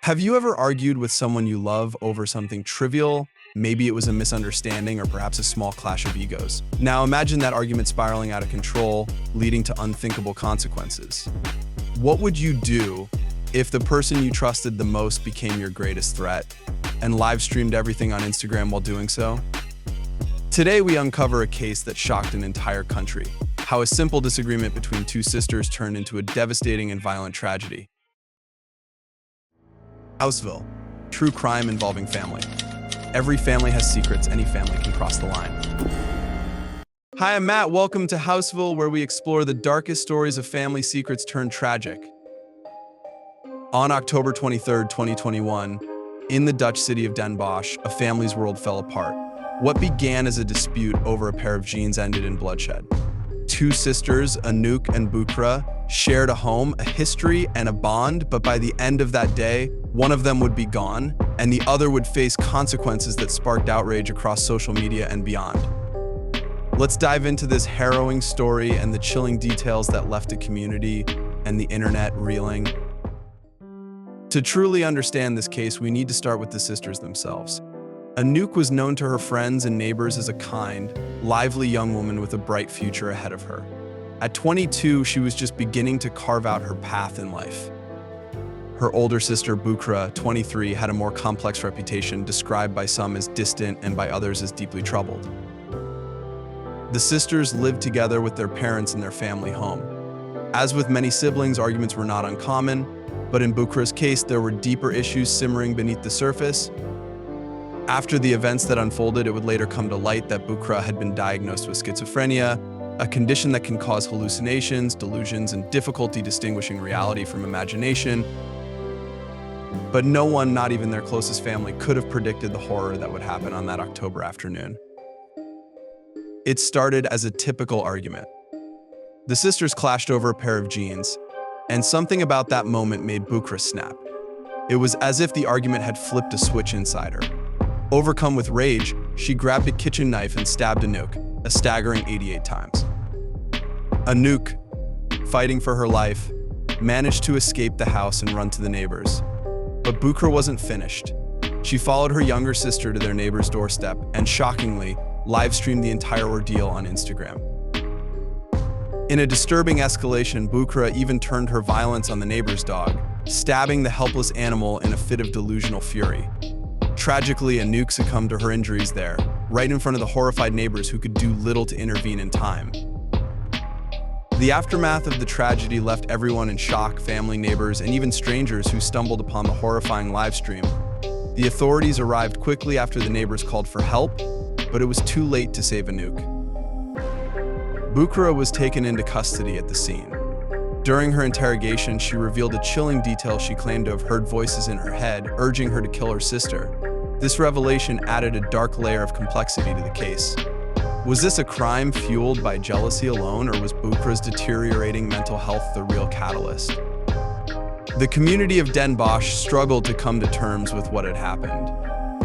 Have you ever argued with someone you love over something trivial? Maybe it was a misunderstanding or perhaps a small clash of egos. Now imagine that argument spiraling out of control, leading to unthinkable consequences. What would you do if the person you trusted the most became your greatest threat and live streamed everything on Instagram while doing so? Today we uncover a case that shocked an entire country, how a simple disagreement between two sisters turned into a devastating and violent tragedy. Houseville, true crime involving family. Every family has secrets, any family can cross the line. Hi, I'm Matt. Welcome to Houseville, where we explore the darkest stories of family secrets turned tragic. On October 23, 2021, in the Dutch city of Den Bosch, a family's world fell apart. What began as a dispute over a pair of jeans ended in bloodshed. Two sisters, Anouk and Bukra, shared a home, a history, and a bond, but by the end of that day, one of them would be gone, and the other would face consequences that sparked outrage across social media and beyond. Let's dive into this harrowing story and the chilling details that left a community and the internet reeling. To truly understand this case, we need to start with the sisters themselves. Anouk was known to her friends and neighbors as a kind, lively young woman with a bright future ahead of her. At 22, she was just beginning to carve out her path in life. Her older sister, Bukra, 23, had a more complex reputation, described by some as distant and by others as deeply troubled. The sisters lived together with their parents in their family home. As with many siblings, arguments were not uncommon, but in Bukra's case, there were deeper issues simmering beneath the surface. After the events that unfolded, it would later come to light that Bukra had been diagnosed with schizophrenia, a condition that can cause hallucinations, delusions, and difficulty distinguishing reality from imagination. But no one, not even their closest family, could have predicted the horror that would happen on that October afternoon. It started as a typical argument. The sisters clashed over a pair of jeans, and something about that moment made Bukra snap. It was as if the argument had flipped a switch inside her. Overcome with rage, she grabbed a kitchen knife and stabbed Anouk, a staggering 88 times. Anouk, fighting for her life, managed to escape the house and run to the neighbors. But Bukra wasn't finished. She followed her younger sister to their neighbor's doorstep and, shockingly, live-streamed the entire ordeal on Instagram. In a disturbing escalation, Bukra even turned her violence on the neighbor's dog, stabbing the helpless animal in a fit of delusional fury. Tragically, Anouk succumbed to her injuries there, right in front of the horrified neighbors who could do little to intervene in time. The aftermath of the tragedy left everyone in shock, family, neighbors, and even strangers who stumbled upon the horrifying livestream. The authorities arrived quickly after the neighbors called for help, but it was too late to save Anouk. Bukra was taken into custody at the scene. During her interrogation, she revealed a chilling detail. She claimed to have heard voices in her head, urging her to kill her sister. This revelation added a dark layer of complexity to the case. Was this a crime fueled by jealousy alone, or was Bukra's deteriorating mental health the real catalyst? The community of Den Bosch struggled to come to terms with what had happened.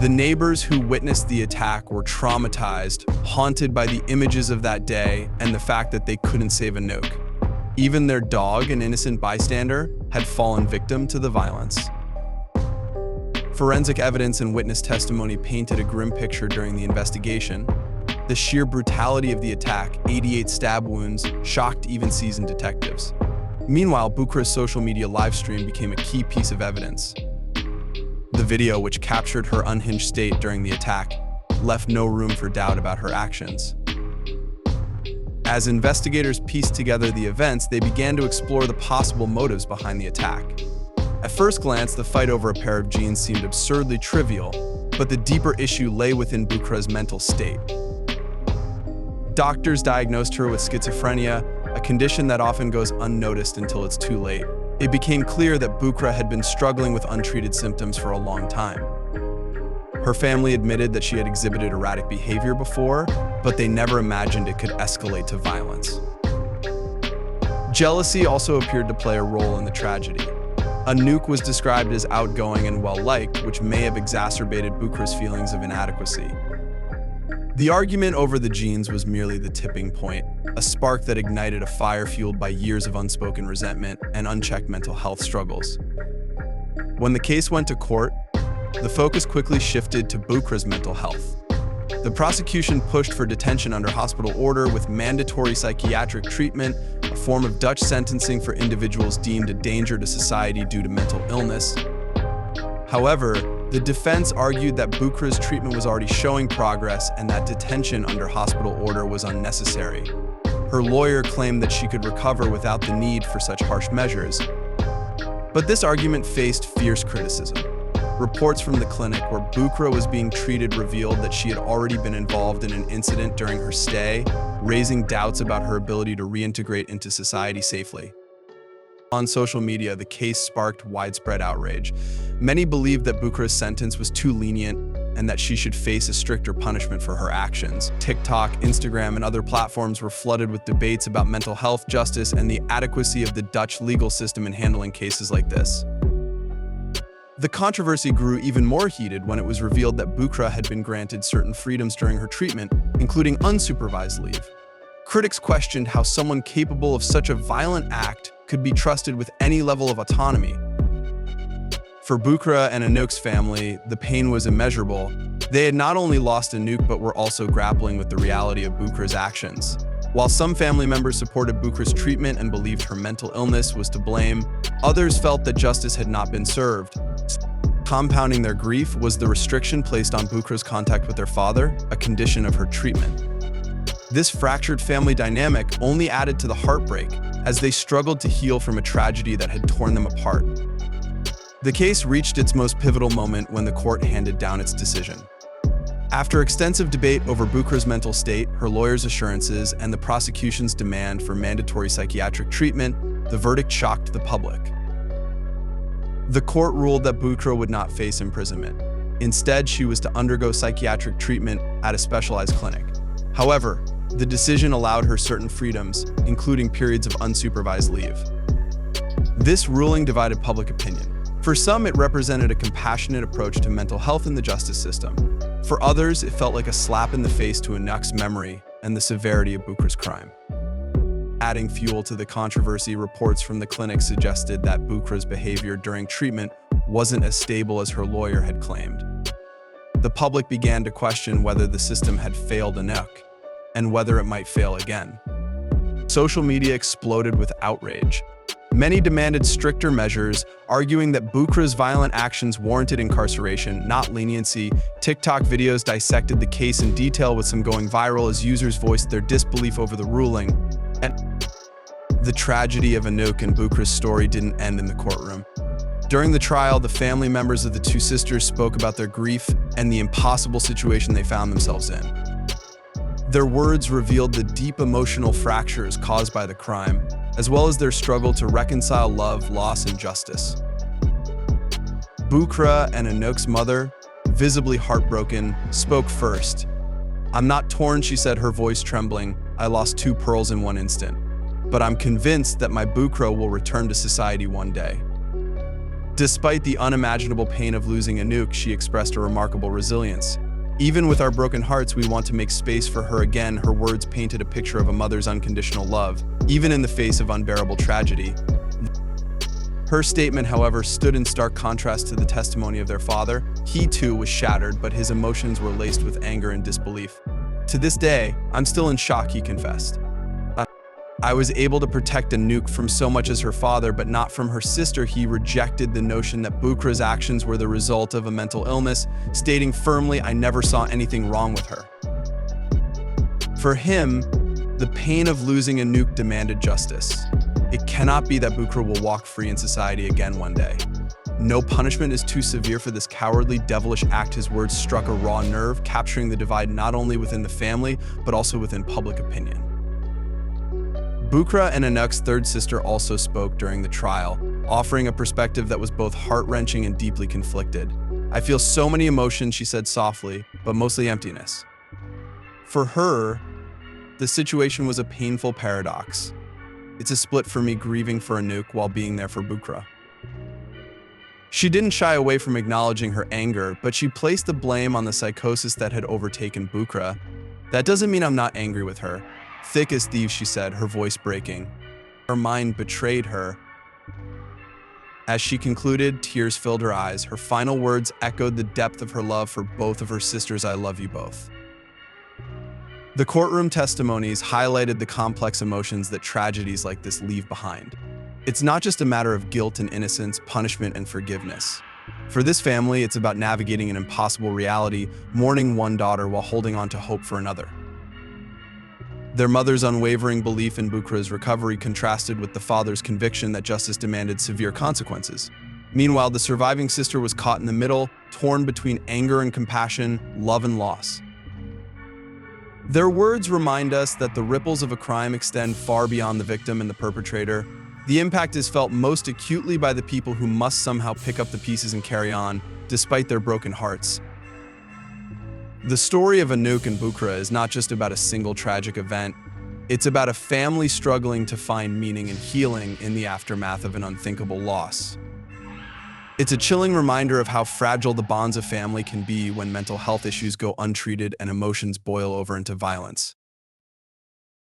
The neighbors who witnessed the attack were traumatized, haunted by the images of that day and the fact that they couldn't save Anouk. Even their dog, an innocent bystander, had fallen victim to the violence. Forensic evidence and witness testimony painted a grim picture during the investigation. The sheer brutality of the attack, 88 stab wounds, shocked even seasoned detectives. Meanwhile, Bukra's social media livestream became a key piece of evidence. The video, which captured her unhinged state during the attack, left no room for doubt about her actions. As investigators pieced together the events, they began to explore the possible motives behind the attack. At first glance, the fight over a pair of jeans seemed absurdly trivial, but the deeper issue lay within Bukra's mental state. Doctors diagnosed her with schizophrenia, a condition that often goes unnoticed until it's too late. It became clear that Bukra had been struggling with untreated symptoms for a long time. Her family admitted that she had exhibited erratic behavior before, but they never imagined it could escalate to violence. Jealousy also appeared to play a role in the tragedy. Anouk was described as outgoing and well-liked, which may have exacerbated Bukra's feelings of inadequacy. The argument over the jeans was merely the tipping point, a spark that ignited a fire fueled by years of unspoken resentment and unchecked mental health struggles. When the case went to court, the focus quickly shifted to Bukra's mental health. The prosecution pushed for detention under hospital order with mandatory psychiatric treatment, a form of Dutch sentencing for individuals deemed a danger to society due to mental illness. However, the defense argued that Bukra's treatment was already showing progress and that detention under hospital order was unnecessary. Her lawyer claimed that she could recover without the need for such harsh measures. But this argument faced fierce criticism. Reports from the clinic where Bukra was being treated revealed that she had already been involved in an incident during her stay, raising doubts about her ability to reintegrate into society safely. On social media, the case sparked widespread outrage. Many believed that Bukra's sentence was too lenient and that she should face a stricter punishment for her actions. TikTok, Instagram, and other platforms were flooded with debates about mental health, justice, and the adequacy of the Dutch legal system in handling cases like this. The controversy grew even more heated when it was revealed that Bukra had been granted certain freedoms during her treatment, including unsupervised leave. Critics questioned how someone capable of such a violent act could be trusted with any level of autonomy. For Bukra and Anouk's family, the pain was immeasurable. They had not only lost Anouk but were also grappling with the reality of Bukra's actions. While some family members supported Bukra's treatment and believed her mental illness was to blame, others felt that justice had not been served. Compounding their grief was the restriction placed on Bukra's contact with their father, a condition of her treatment. This fractured family dynamic only added to the heartbreak as they struggled to heal from a tragedy that had torn them apart. The case reached its most pivotal moment when the court handed down its decision. After extensive debate over Bukra's mental state, her lawyer's assurances, and the prosecution's demand for mandatory psychiatric treatment, the verdict shocked the public. The court ruled that Bukra would not face imprisonment. Instead, she was to undergo psychiatric treatment at a specialized clinic. However, the decision allowed her certain freedoms, including periods of unsupervised leave. This ruling divided public opinion. For some, it represented a compassionate approach to mental health in the justice system. For others, it felt like a slap in the face to Anouk's memory and the severity of Bukra's crime. Adding fuel to the controversy, reports from the clinic suggested that Bukra's behavior during treatment wasn't as stable as her lawyer had claimed. The public began to question whether the system had failed Anouk, and whether it might fail again. Social media exploded with outrage. Many demanded stricter measures, arguing that Bukra's violent actions warranted incarceration, not leniency. TikTok videos dissected the case in detail, with some going viral as users voiced their disbelief over the ruling. And the tragedy of Anouk and Bukra's story didn't end in the courtroom. During the trial, the family members of the two sisters spoke about their grief and the impossible situation they found themselves in. Their words revealed the deep emotional fractures caused by the crime, as well as their struggle to reconcile love, loss, and justice. Bukra and Anouk's mother, visibly heartbroken, spoke first. "I'm not torn," she said, her voice trembling. "I lost two pearls in one instant. But I'm convinced that my Bukra will return to society one day." Despite the unimaginable pain of losing Anouk, she expressed a remarkable resilience. "Even with our broken hearts, we want to make space for her again." Her words painted a picture of a mother's unconditional love, even in the face of unbearable tragedy. Her statement, however, stood in stark contrast to the testimony of their father. He too was shattered, but his emotions were laced with anger and disbelief. "To this day, I'm still in shock," he confessed. "I was able to protect Anouk from so much as her father, but not from her sister." He rejected the notion that Bukra's actions were the result of a mental illness, stating firmly, "I never saw anything wrong with her." For him, the pain of losing Anouk demanded justice. It cannot be that Bukra will walk free in society again one day. No punishment is too severe for this cowardly, devilish act. His words struck a raw nerve, capturing the divide not only within the family, but also within public opinion. Bukra and Anouk's third sister also spoke during the trial, offering a perspective that was both heart-wrenching and deeply conflicted. "I feel so many emotions," she said softly, "but mostly emptiness." For her, the situation was a painful paradox. "It's a split for me, grieving for Anouk while being there for Bukra." She didn't shy away from acknowledging her anger, but she placed the blame on the psychosis that had overtaken Bukra. "That doesn't mean I'm not angry with her. Thick as thieves," she said, her voice breaking. Her mind betrayed her. As she concluded, tears filled her eyes. Her final words echoed the depth of her love for both of her sisters. I love you both. The courtroom testimonies highlighted the complex emotions that tragedies like this leave behind. It's not just a matter of guilt and innocence, punishment and forgiveness. For this family, it's about navigating an impossible reality, mourning one daughter while holding on to hope for another. Their mother's unwavering belief in Bukra's recovery contrasted with the father's conviction that justice demanded severe consequences. Meanwhile, the surviving sister was caught in the middle, torn between anger and compassion, love and loss. Their words remind us that the ripples of a crime extend far beyond the victim and the perpetrator. The impact is felt most acutely by the people who must somehow pick up the pieces and carry on, despite their broken hearts. The story of Anouk and Bukra is not just about a single tragic event. It's about a family struggling to find meaning and healing in the aftermath of an unthinkable loss. It's a chilling reminder of how fragile the bonds of family can be when mental health issues go untreated and emotions boil over into violence.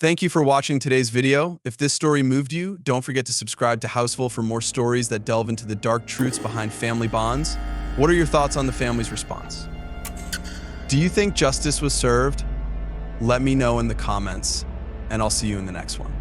Thank you for watching today's video. If this story moved you, don't forget to subscribe to Houseful for more stories that delve into the dark truths behind family bonds. What are your thoughts on the family's response? Do you think justice was served? Let me know in the comments, and I'll see you in the next one.